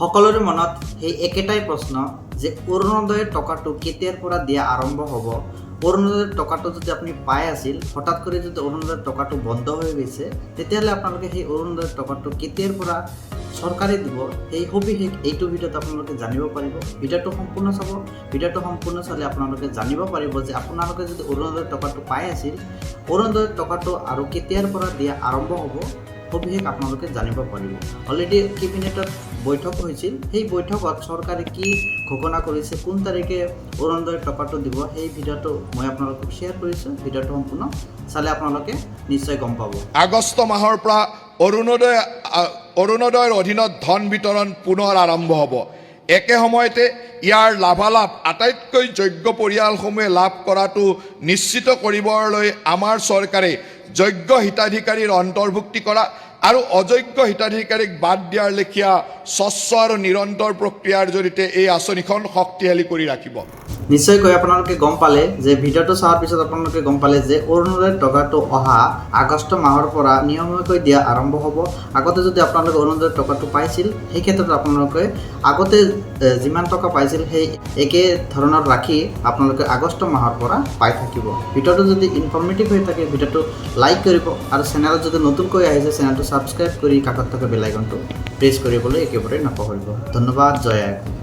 সকলোৰে মনত সেই একেটাই প্ৰশ্ন যে অৰুণোদয়ৰ টকাটো কেতিয়াৰ পৰা দিয়া আৰম্ভ হ'ব। অৰুণোদয়ৰ টকাটো যদি আপুনি পাই আছিল, হঠাৎ কৰি যদি অৰুণোদয়ৰ টকাটো বন্ধ হৈ গৈছে, তেতিয়াহ'লে আপোনালোকে সেই অৰুণোদয়ৰ টকাটো কেতিয়াৰ পৰা চৰকাৰে দিব, সেই সবিশেষ এইটো ভিডিঅ'ত আপোনালোকে জানিব পাৰিব। ভিডিঅ'টো সম্পূৰ্ণ চাব। ভিডিঅ'টো সম্পূৰ্ণ চালে আপোনালোকে জানিব পাৰিব যে আপোনালোকে যদি অৰুণোদয়ৰ টকাটো পাই আছিল, অৰুণোদয়ৰ টকাটো আৰু কেতিয়াৰ পৰা দিয়া আৰম্ভ হ'ব, সবিশেষ আপোনালোকে জানিব পাৰিব। অলৰেডি কেবিনেটত বৈঠক হৈছিল, সেই বৈঠকত চৰকাৰে কি ঘোষণা কৰিছে, কোন তাৰিখে অৰুণোদয়ৰ টকাটো দিব, সেই ভিডিঅ'টো মই আপোনালোকক শ্বেয়াৰ কৰিছোঁ। ভিডিঅ'টো সম্পূৰ্ণ চালে আপোনালোকে নিশ্চয় গম পাব। আগষ্ট মাহৰ পৰা অৰুণোদয়ৰ অধীনত ধন বিতৰণ পুনৰ আৰম্ভ হ'ব। একে সময়তে ইয়াৰ লাভালাভ আটাইতকৈ যোগ্য পৰিয়ালসমূহে লাভ কৰাটো নিশ্চিত কৰিবলৈ আমাৰ চৰকাৰে যোগ্য হিতাধিকাৰীৰ অন্তৰ্ভুক্তি কৰা আৰু অযোগ্য হিতাধিকাৰীক বাদ দিয়াৰ লেখীয়া স্বচ্ছ আৰু নিৰন্তৰ প্ৰক্ৰিয়াৰ জৰিয়তে এই আঁচনিখন শক্তিশালী কৰি ৰাখিব। নিশ্চয়কৈ আপোনালোকে গম পালে যে ভিডিঅ'টো চোৱাৰ পিছত আপোনালোকে গম পালে যে অৰুণোদয়ৰ টকাটো অহা আগষ্ট মাহৰ পৰা নিয়মীয়াকৈ দিয়া আৰম্ভ হ'ব। আগতে যদি আপোনালোকে অৰুণোদয়ৰ টকাটো পাইছিল, সেই ক্ষেত্ৰত আপোনালোকে আগতে যিমান টকা পাইছিল সেই একে ধৰণৰ ৰাখি আপোনালোকে আগষ্ট মাহৰ পৰা পাই থাকিব। ভিডিঅ'টো যদি ইনফৰ্মেটিভ হৈ থাকে, ভিডিঅ'টো লাইক কৰিব আৰু চেনেলত যদি নতুনকৈ আহিছে, চেনেলটো ছাবস্ক্ৰাইব কৰি কাষত থকা বেল আইকনটো প্ৰেছ কৰিবলৈ একেবাৰে নাপাহৰিব। ধন্যবাদ। জয় আই অসম।